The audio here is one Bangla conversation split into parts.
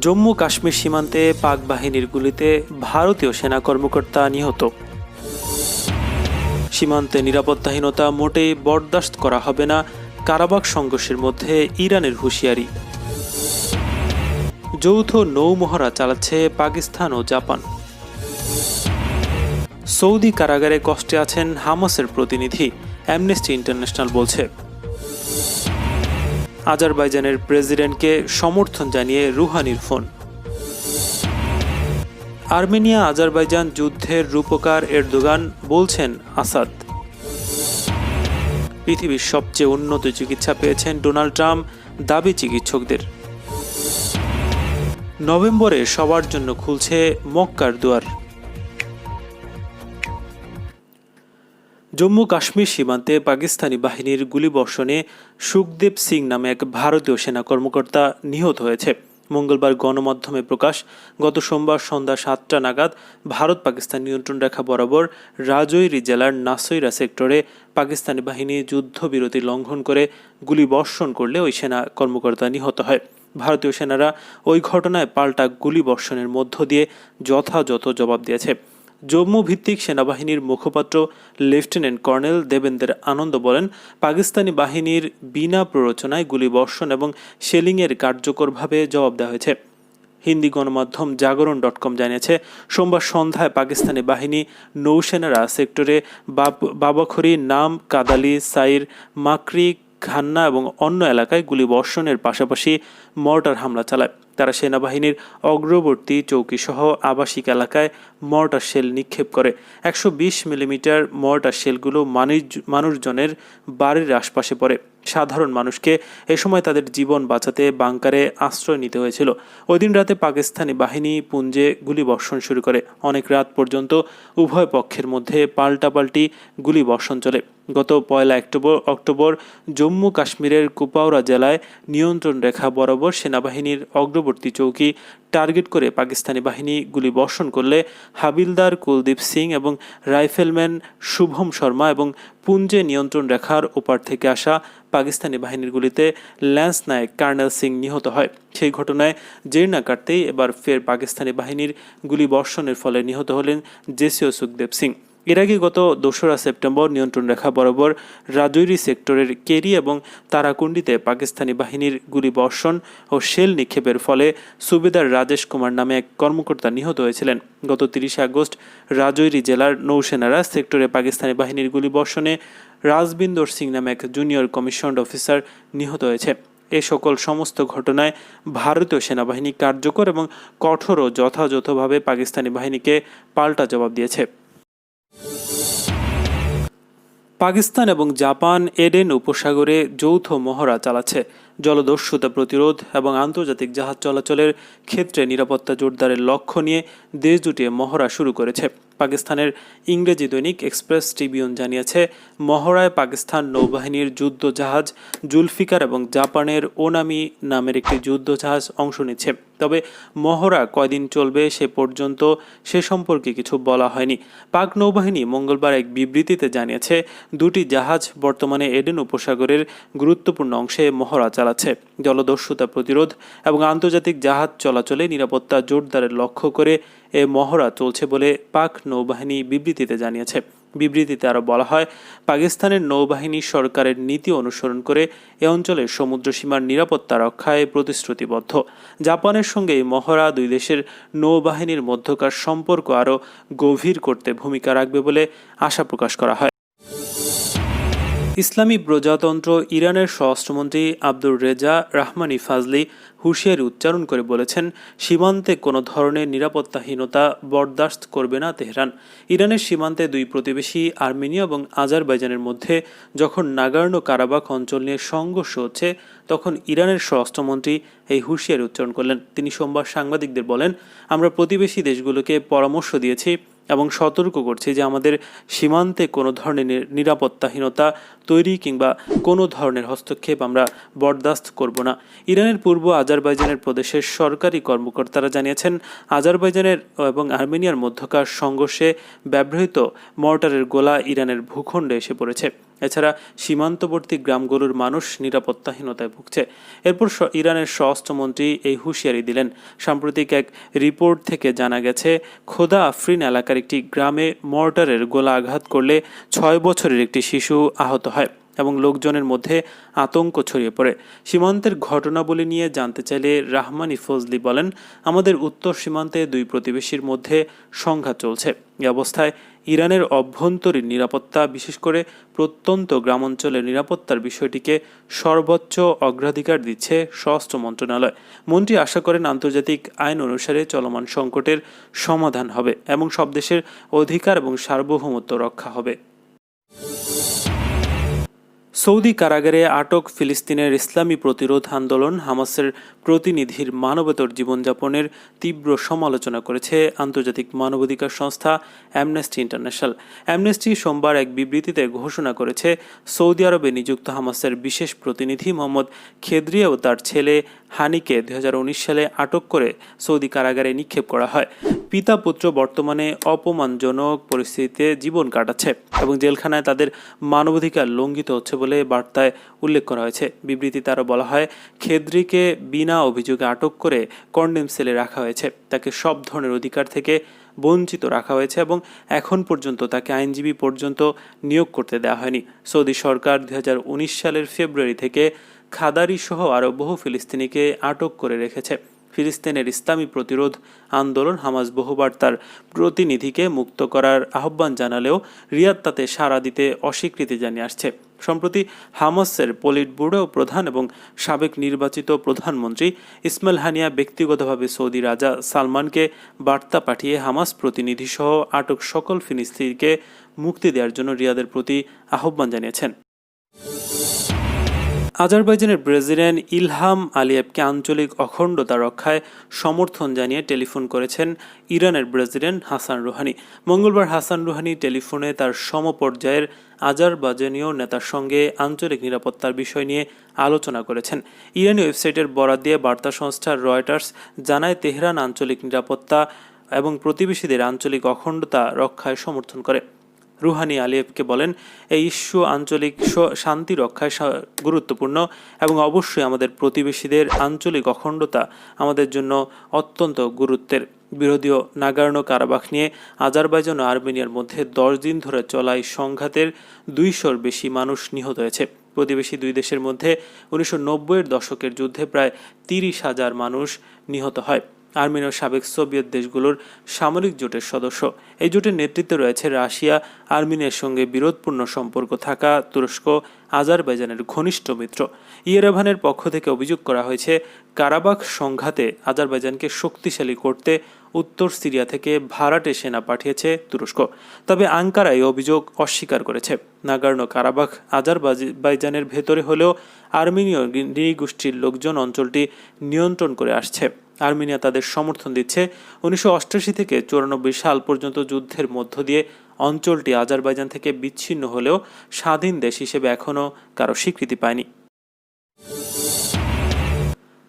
জম্মু কাশ্মীর সীমান্তে পাক বাহিনীর গুলিতে ভারতীয় সেনা কর্মকর্তা নিহত। সীমান্তে নিরাপত্তাহীনতা মোটেই বরদাস্ত করা হবে না, কারাবাখ সংঘর্ষের মধ্যে ইরানের হুঁশিয়ারি। যৌথ নৌমহড়া চালাচ্ছে পাকিস্তান ও জাপান। সৌদি কারাগারে কষ্টে আছেন হামাসের প্রতিনিধি, অ্যামনেস্টি ইন্টারন্যাশনাল বলছে। আজারবাইজানের প্রেসিডেন্টকে সমর্থন জানিয়ে রুহানির ফোন। আর্মেনিয়া আজারবাইজান যুদ্ধের রূপকার এরদোগান, বলছেন আসাদ। পৃথিবীর সবচেয়ে উন্নত চিকিৎসা পেয়েছেন ডোনাল্ড ট্রাম্প, দাবি চিকিৎসকদের। নভেম্বরে সবার জন্য খুলছে মক্কার দুয়ার। জম্মু কাশ্মীর সীমান্তে পাকিস্তানি বাহিনীর গুলিবর্ষণে সুখদেব সিং নামে এক ভারতীয় সেনা কর্মকর্তা নিহত হয়েছে। মঙ্গলবার গণমাধ্যমে প্রকাশ, গত সোমবার সন্ধ্যা 7টা নাগাদ ভারত পাকিস্তান নিয়ন্ত্রণ রেখা বরাবর রাজৌরি জেলার নাসইরা সেক্টরে পাকিস্তানি বাহিনী যুদ্ধবিরতি লঙ্ঘন করে গুলিবর্ষণ করলে ওই সেনা কর্মকর্তা নিহত হয়। ভারতীয় সেনারা ওই ঘটনায় পাল্টা গুলিবর্ষণের মধ্য দিয়ে যথাযথ জবাব দিয়েছে। জম্মু ভিত্তিক সেনাবাহিনীর মুখপাত্র লেফটেন্যান্ট কর্নেল দেবেন্দ্র আনন্দ বলেন, পাকিস্তানি বাহিনীর বিনা প্ররোচনায় গুলিবর্ষণ এবং শেলিংয়ের কার্যকরভাবে জবাব দেওয়া হয়েছে। হিন্দি গণমাধ্যম জাগরণ.com জানিয়েছে, সোমবার সন্ধ্যায় পাকিস্তানি বাহিনী নৌসেনারা সেক্টরে বাবাখরি, নাম, কাদালি, সাইর, মাকরি, খান্না এবং অন্য এলাকায় গুলিবর্ষণের পাশাপাশি মর্টার হামলা চালায়। তারা সেনাবাহিনীর অগ্রবর্তী চৌকিসহ আবাসিক এলাকায় মর্টার শেল নিক্ষেপ করে। 120 মিলিমিটার মর্টার শেলগুলো মানুষজনের বাড়ির আশপাশে পড়ে। সাধারণ মানুষকে এ সময় তাদের জীবন বাঁচাতে বাংকারে আশ্রয় নিতে হয়েছিল। ওই দিন রাতে পাকিস্তানি বাহিনী পুঞ্জে গুলিবর্ষণ শুরু করে। অনেক রাত পর্যন্ত উভয় পক্ষের মধ্যে পাল্টাপাল্টি গুলিবর্ষণ চলে। গত 1 অক্টোবর জম্মু কাশ্মীরের কুপওয়ারা জেলায় নিয়ন্ত্রণ রেখা বরাবর সেনাবাহিনীর অগ্রবর্তী চৌকি টার্গেট করে পাকিস্তানি বাহিনী গুলিবর্ষণ করলে হাবিলদার কুলদীপ সিং এবং রাইফেলম্যান শুভম শর্মা এবং পুঞ্জে নিয়ন্ত্রণ রেখার ওপার থেকে আসা পাকিস্তানি বাহিনীর গুলিতে ল্যান্স নায়েক কর্নেল সিং নিহত হয়। সেই ঘটনায় জের না কাটতেই এবার ফের পাকিস্তানি বাহিনীর গুলিবর্ষণের ফলে নিহত হলেন জেসিও সুখদেব সিং। এর আগে গত 2রা সেপ্টেম্বর নিয়ন্ত্রণ রেখা বরাবর রাজৌরি সেক্টরের কেরি এবং তারাকুন্ডিতে পাকিস্তানি বাহিনীর গুলিবর্ষণ ও শেল নিক্ষেপের ফলে সুবেদার রাজেশ কুমার নামে এক কর্মকর্তা নিহত হয়েছিলেন। গত 30 আগস্ট রাজৌরি জেলার নৌসেনারা সেক্টরে পাকিস্তানি বাহিনীর গুলিবর্ষণে রাজবিন্দর সিং নামে এক জুনিয়র কমিশনড অফিসার নিহত হয়েছে। এ সকল সমস্ত ঘটনায় ভারতীয় সেনাবাহিনী কার্যকর এবং কঠোর ও যথাযথভাবে পাকিস্তানি বাহিনীকে পাল্টা জবাব দিয়েছে। পাকিস্তান এবং জাপান এডেন উপসাগরে যৌথ মহড়া চালাচ্ছে। জলদস্যুতা প্রতিরোধ এবং আন্তর্জাতিক জাহাজ চলাচলের ক্ষেত্রে নিরাপত্তা জোরদারের লক্ষ্য নিয়ে দেশ দুটি মহড়া শুরু করেছে। পাকিস্তানের ইংরেজি দৈনিক এক্সপ্রেস ট্রিবিউন জানিয়েছে, মহড়ায় পাকিস্তান নৌবাহিনীর যুদ্ধ জাহাজ জুলফিকার এবং জাপানের ওনামি নামের একটি যুদ্ধ জাহাজ অংশ নিচ্ছে। তবে মহড়া কয়দিন চলবে সে সম্পর্কে কিছু বলা হয়নি। পাক নৌবাহিনী মঙ্গলবার এক বিবৃতিতে জানিয়েছে, দুটি জাহাজ বর্তমানে এডেন উপসাগরের গুরুত্বপূর্ণ অংশে মহড়া চালাচ্ছে। জলদস্যুতা প্রতিরোধ এবং আন্তর্জাতিক জাহাজ চলাচলে নিরাপত্তা জোরদারের লক্ষ্য করে এ মহড়া চলছে বলে পাক নৌবাহিনী বিবৃতিতে জানিয়েছে। বিবৃতিতে আরও বলা হয়, পাকিস্তানের নৌবাহিনী সরকারের নীতি অনুসরণ করে এ অঞ্চলের সমুদ্র সীমার নিরাপত্তা রক্ষায় প্রতিশ্রুতিবদ্ধ। জাপানের সঙ্গে এই মহড়া দুই দেশের নৌবাহিনীর মধ্যকার সম্পর্ক আরও গভীর করতে ভূমিকা রাখবে বলে আশা প্রকাশ করা হয়। ইসলামী প্রজাতন্ত্র ইরানের স্বরাষ্ট্রমন্ত্রী আব্দুর রেজা রাহমানি ফাজলি হুঁশিয়ারি উচ্চারণ করে বলেছেন, সীমান্তে কোনো ধরনের নিরাপত্তাহীনতা বরদাস্ত করবে না তেহরান। ইরানের সীমান্তে দুই প্রতিবেশী আর্মেনিয়া এবং আজারবাইজানের মধ্যে যখন নাগর্নো কারাবাখ অঞ্চল নিয়ে সংঘর্ষ হচ্ছে, তখন ইরানের স্বরাষ্ট্রমন্ত্রী এই হুঁশিয়ারি উচ্চারণ করলেন। তিনি সোমবার সাংবাদিকদের বলেন, আমরা প্রতিবেশী দেশগুলোকে পরামর্শ দিয়েছি এবং সতর্ক করছি যে আমাদের সীমান্তে কোনো ধরনের নিরাপত্তাহীনতা তৈরি কিংবা কোনো ধরনের হস্তক্ষেপ আমরা বরদাস্ত করব না। ইরানের পূর্ব আজারবাইজানের প্রদেশের সরকারি কর্মকর্তারা জানিয়েছেন, আজারবাইজানের এবং আর্মেনিয়ার মধ্যকার সংঘর্ষে ব্যবহৃত মর্টারের গোলা ইরানের ভূখণ্ডে এসে পড়েছে। এছাড়া সীমান্তবর্তী গ্রামগুলোর মানুষ নিরাপত্তাহীনতায় ভুগছে। এরপর ইরানের স্বরাষ্ট্রমন্ত্রী এই হুঁশিয়ারি দিলেন। সাম্প্রতিক এক রিপোর্ট থেকে জানা গেছে, খোদা আফরিন এলাকার একটি গ্রামে মর্টারের গোলা আঘাত করলে 6 বছরের একটি শিশু আহত হয় এবং লোকজনের মধ্যে আতঙ্ক ছড়িয়ে পড়ে। সীমান্তের ঘটনাবলী নিয়ে জানতে চাইলে রাহমানি ফজলি বলেন, আমাদের উত্তর সীমান্তে দুই প্রতিবেশীর মধ্যে সংঘাত চলছে। এ অবস্থায় ইরানের অভ্যন্তরীণ নিরাপত্তা, বিশেষ করে প্রত্যন্ত গ্রামাঞ্চলের নিরাপত্তার বিষয়টিকে সর্বোচ্চ অগ্রাধিকার দিচ্ছে স্বরাষ্ট্র মন্ত্রণালয়। মন্ত্রী আশা করেন আন্তর্জাতিক আইন অনুসারে চলমান সংকটের সমাধান হবে এবং সব দেশের অধিকার এবং সার্বভৌমত্ব রক্ষা হবে। সৌদি কারাগারে আটক ফিলিস্তিনের ইসলামী প্রতিরোধ আন্দোলন হামাসের প্রতিনিধির মানবেতর জীবনযাপনের তীব্র সমালোচনা করেছে আন্তর্জাতিক মানবাধিকার সংস্থা অ্যামনেস্টি ইন্টারন্যাশনাল। অ্যামনেস্টি সোমবার এক বিবৃতিতে ঘোষণা করেছে, সৌদি আরবে নিযুক্ত হামাসের বিশেষ প্রতিনিধি মোহাম্মদ খেদ্রিয়া ও তার ছেলে হানিকে 2019 সালে আটক করে সৌদি কারাগারে নিক্ষেপ করা হয়। পিতা পুত্র বর্তমানে অপমানজনক পরিস্থিতিতে জীবন কাটাচ্ছে এবং জেলখানায় তাদের মানবাধিকার লঙ্ঘিত হচ্ছে বলে বার্তায় উল্লেখ করা হয়েছে। বিবৃতিতে আরও বলা হয়, খেদ্রিকে বিনা অভিযোগে আটক করে কন্ডেম সেলে রাখা হয়েছে, তাকে সব ধরনের অধিকার থেকে বঞ্চিত রাখা হয়েছে এবং এখন পর্যন্ত তাকে আইনজীবী পর্যন্ত নিয়োগ করতে দেওয়া হয়নি। সৌদি সরকার 2019 সালের ফেব্রুয়ারি থেকে খাদারি সহ আরও বহু ফিলিস্তিনিকে আটক করে রেখেছে। ফিলিস্তিনের ইসলামী প্রতিরোধ আন্দোলন হামাস বহুবার তার প্রতিনিধিকে মুক্ত করার আহ্বান জানালেও রিয়াদ তাতে সাড়া দিতে অস্বীকৃতি জানিয়ে আসছে। সম্প্রতি হামাসের পলিট ব্যুরো প্রধান এবং সাবেক নির্বাচিত প্রধানমন্ত্রী ইসমাইল হানিয়া ব্যক্তিগতভাবে সৌদি রাজা সালমানকে বার্তা পাঠিয়ে হামাস প্রতিনিধি সহ আটক সকল ফিলিস্তিনিকে মুক্তি দেওয়ার জন্য রিয়াদের প্রতি আহ্বান জানিয়েছেন। আজারবাইজানের প্রেসিডেন্ট ইলহাম আলিয়েভকে আঞ্চলিক অখণ্ডতা রক্ষায় সমর্থন জানিয়ে টেলিফোন করেছেন ইরানের প্রেসিডেন্ট হাসান রুহানি। মঙ্গলবার হাসান রুহানি টেলিফোনে তার সমপর্যায়ের আজারবাইজানীয় নেতার সঙ্গে আঞ্চলিক নিরাপত্তার বিষয় নিয়ে আলোচনা করেছেন। ইরানি ওয়েবসাইটের বরাত দিয়ে বার্তা সংস্থা রয়টার্স জানায়, তেহরান আঞ্চলিক নিরাপত্তা এবং প্রতিবেশীদের আঞ্চলিক অখণ্ডতা রক্ষায় সমর্থন করে। রুহানি আলিয়েভকে বলেন, এই ইস্যু আঞ্চলিক শান্তি রক্ষায় গুরুত্বপূর্ণ এবং অবশ্যই আমাদের প্রতিবেশীদের আঞ্চলিক অখণ্ডতা আমাদের জন্য অত্যন্ত গুরুত্বের। বিরোধী নাগোর্নো কারাবাখ নিয়ে আজারবাইজান ও আর্মেনিয়ার মধ্যে 10 দিন ধরে চলা এই সংঘাতের 200-র বেশি মানুষ নিহত হয়েছে। প্রতিবেশী দুই দেশের মধ্যে 1990-এর দশকের যুদ্ধে প্রায় 30,000 মানুষ নিহত হয়। আর্মেনিয়া সাবেক সোভিয়েত দেশগুলোর সামরিক জোটের সদস্য। এই জোটের নেতৃত্বে রয়েছে রাশিয়া। আর্মেনিয়ার সঙ্গে বিরোধপূর্ণ সম্পর্ক থাকা তুরস্ক আজারবাইজানের ঘনিষ্ঠ মিত্র। ইয়েরেভানের পক্ষ থেকে অভিযোগ করা হয়েছে, কারাবাখ সংঘাতে আজারবাইজানকে শক্তিশালী করতে উত্তর সিরিয়া থেকে ভাড়াটে সেনা পাঠিয়েছে তুরস্ক। তবে আঙ্কারা এই অভিযোগ অস্বীকার করেছে। নাগোর্নো কারাবাখ আজারবাইজানের ভেতরে হলেও আর্মেনীয় নৃগোষ্ঠীর লোকজন অঞ্চলটি নিয়ন্ত্রণ করে আসছে। আর্মেনিয়া তাদের সমর্থন দিচ্ছে। 1988 থেকে 94 সাল পর্যন্ত যুদ্ধের মধ্য দিয়ে অঞ্চলটি আজারবাইজান থেকে বিচ্ছিন্ন হলেও স্বাধীন দেশ হিসেবে এখনও কারো স্বীকৃতি পায়নি।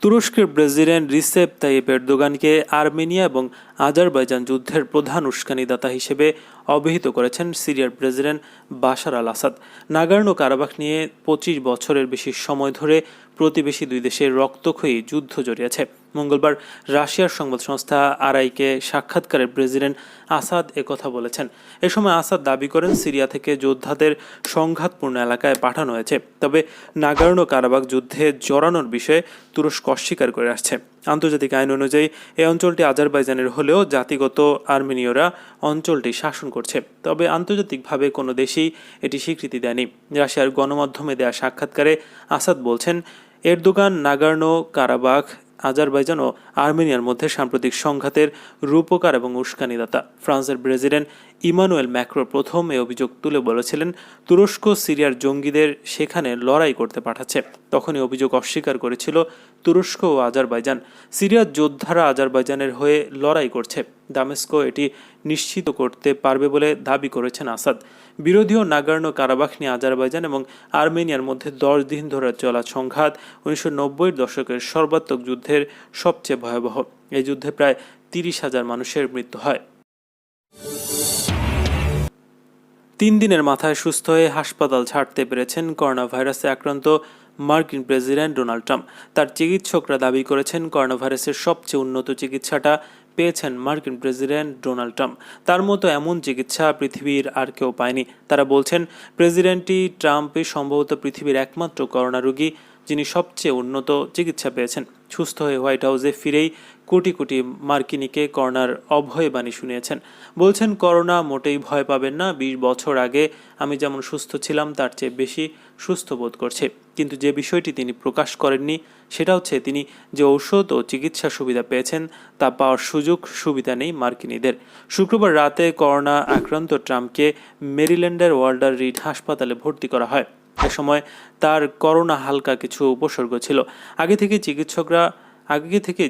তুরস্কের প্রেসিডেন্ট রিসেপ তাইয়িপ এরদোগানকে আর্মেনিয়া এবং আজারবাইজান যুদ্ধের প্রধান উস্কানিদাতা হিসেবে অভিহিত করেছেন সিরিয়ার প্রেসিডেন্ট বাশার আল আসাদ। নাগোর্নো কারাবাখ নিয়ে 25 বছরের বেশি সময় ধরে প্রতিবেশী দুই দেশের রক্তক্ষয়ী যুদ্ধ জড়িয়েছে। মঙ্গলবার রাশিয়ার সংবাদ সংস্থা আরআইকে সাক্ষাৎকারে প্রেসিডেন্ট আসাদ একথা বলেছেন। এ সময় আসাদ দাবি করেন, সিরিয়া থেকে যোদ্ধাদের সংঘাতপূর্ণ এলাকায় পাঠানো হয়েছে, তবে নাগোর্নো কারাবাখ যুদ্ধে জড়ানোর বিষয়ে তুরস্ক অস্বীকার করে আসছে। আন্তর্জাতিক আইন অনুযায়ী এই অঞ্চলটি আজারবাইজানের হলেও জাতিগত আর্মেনীয়রা অঞ্চলটি শাসন করছে, তবে আন্তর্জাতিকভাবে কোনো দেশই এটি স্বীকৃতি দেয়নি। রাশিয়ার গণমাধ্যমে দেয়া সাক্ষাৎকারে আসাদ বলছেন, এরদোগান নাগোর্নো কারাবাখ, আজারবাইজান ও আর্মেনিয়ার মধ্যে সাম্প্রতিক সংঘাতের রূপকার এবং উস্কানিদাতা। ফ্রান্সের প্রেসিডেন্ট ইমানুয়েল ম্যাক্রো প্রথম এই অভিযোগ তুলে বলেছিলেন, তুরস্ক সিরিয়ার জঙ্গিদের সেখানে লড়াই করতে পাঠাচ্ছে। তখনই অভিযোগ অস্বীকার করেছিল তুরস্ক ও আজারবাইজান। সিরিয়ার যোদ্ধারা আজারবাইজানের হয়ে লড়াই করছে, দামেস্ক এটি নিশ্চিত করতে পারবে বলে দাবি করেছেন আসাদ। বিরোধীয় নাগোর্নো কারাবাখ নিয়ে আজারবাইজান এবং আর্মেনিয়ার মধ্যে 10 দিন ধরে চলা সংঘাত 1990-এর দশকের সর্বাত্মক যুদ্ধের সবচেয়ে ভয়াবহ। এই যুদ্ধে প্রায় 30,000 মানুষের মৃত্যু হয়। 3 দিনের মাথায় সুস্থ হয়ে হাসপাতাল ছাড়তে পেরেছেন করোনা ভাইরাসে আক্রান্ত মার্কিন প্রেসিডেন্ট ডোনাল্ড ট্রাম্প। তার চিকিৎসকরা দাবি করেছেন করোনা ভাইরাসের সবচেয়ে উন্নত চিকিৎসাটা পেয়েছেন মার্কিন প্রেসিডেন্ট ডোনাল্ড ট্রাম্প। তার মতো এমন চিকিৎসা পৃথিবীর আর কেউ পায়নি। তারা বলছেন প্রেসিডেন্টই ট্রাম্পই সম্ভবত পৃথিবীর একমাত্র করোনা রোগী যিনি সবচেয়ে উন্নত চিকিৎসা পেয়েছেন। সুস্থ হয়ে হোয়াইট হাউসে ফিরেই কোটি কোটি মার্কিনীকে করোনার অভয় বাণী শুনিয়েছেন। বলছেন করোনা মোটেই ভয় পাবেন না, 20 বছর আগে আমি যেমন সুস্থ ছিলাম তার চেয়ে বেশি সুস্থ বোধ করছে। কিন্তু যে বিষয়টি তিনি প্রকাশ করেননি সেটা হচ্ছে তিনি যে ঔষধ ও চিকিৎসা সুবিধা পেয়েছেন তা পাওয়ার সুযোগ সুবিধা নেই মার্কিনীদের। শুক্রবার রাতে করোনা আক্রান্ত ট্রাম্পকে মেরিল্যান্ডের ওয়াল্টার রিড হাসপাতালে ভর্তি করা হয়। এ সময় তার করোনা হালকা কিছু উপসর্গ ছিল। আগে থেকে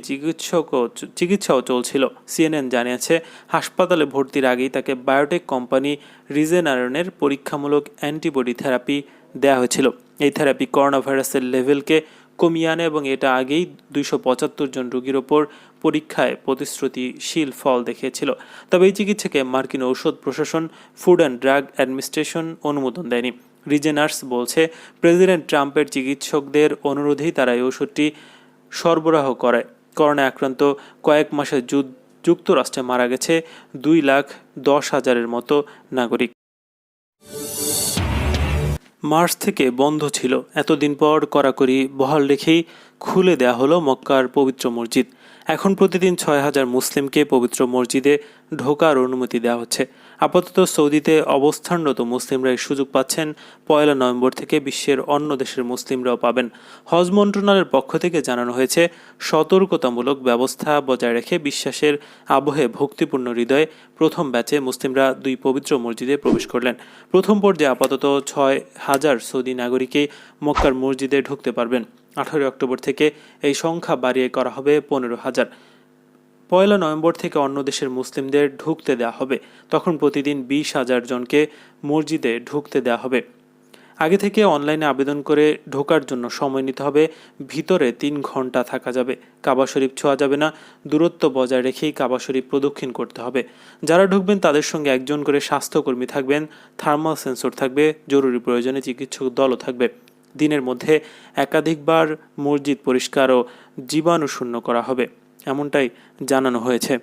চিকিৎসাও চলছিল। সিএনএন জানিয়েছে হাসপাতালে ভর্তির আগেই তাকে বায়োটেক কোম্পানি রিজেনারনের পরীক্ষামূলক অ্যান্টিবডি থেরাপি দেওয়া হয়েছিল। এই থেরাপি করোনা ভাইরাসের লেভেলকে কমিয়ে আনে এবং এটা আগেই 275 জন রোগীর ওপর পরীক্ষায় প্রতিশ্রুতিশীল ফল দেখিয়েছিল। তবে এই চিকিৎসাকে মার্কিন ঔষধ প্রশাসন ফুড অ্যান্ড ড্রাগ অ্যাডমিনিস্ট্রেশন অনুমোদন দেয়নি। রিজেনার্স বলছে প্রেসিডেন্ট ট্রাম্পের চিকিৎসকদের অনুরোধেই তারা এই ওষুধটি সরবরাহ করে। করোনায় আক্রান্ত কয়েক মাসে যুক্তরাষ্ট্রে মারা গেছে 2,10,000-এর মতো নাগরিক। মার্চ থেকে বন্ধ ছিল, এতদিন পর কড়াকড়ি বহাল রেখেই খুলে দেয়া হলো মক্কার পবিত্র মসজিদ। এখন প্রতিদিন 6,000 মুসলিমকে পবিত্র মসজিদে ঢোকার অনুমতি দেওয়া হচ্ছে। আপাতত সৌদিতে অবস্থানরত মুসলিমরা এই সুযোগ পাচ্ছেন। 1 নভেম্বর থেকে বিশ্বের অন্য দেশের মুসলিমরাও পাবেন। হজ মন্ত্রণালয়ের পক্ষ থেকে জানানো হয়েছে সতর্কতামূলক ব্যবস্থা বজায় রেখে বিশ্বাসের আবহে ভক্তিপূর্ণ হৃদয়ে প্রথম ব্যাচে মুসলিমরা 2 পবিত্র মসজিদে প্রবেশ করলেন। প্রথম পর্যায়ে আপাতত 6,000 সৌদি নাগরিকই মক্কার মসজিদে ঢুকতে পারবেন। 18 অক্টোবর থেকে এই সংখ্যা বাড়িয়ে করা হবে 15,000। 1 নভেম্বর থেকে অন্য দেশের মুসলিমদের ঢুকতে দেওয়া হবে। তখন প্রতিদিন 20,000 জনকে মসজিদে ঢুকতে দেওয়া হবে। আগে থেকে অনলাইনে আবেদন করে ঢোকার জন্য সময় নিতে হবে। ভিতরে 3 ঘন্টা থাকা যাবে। কাবা শরীফ ছোঁয়া যাবে না। দূরত্ব বজায় রেখেই কাবা শরীফ প্রদক্ষিণ করতে হবে। যারা ঢুকবেন তাদের সঙ্গে একজন করে স্বাস্থ্যকর্মী থাকবেন, থার্মাল সেন্সর থাকবে, জরুরি প্রয়োজনে চিকিৎসক দলও থাকবে। দিনের মধ্যে একাধিকবার মসজিদ পরিষ্কার ও জীবাণুশূন্য করা হবে, এমনটাই জানানো হয়েছে।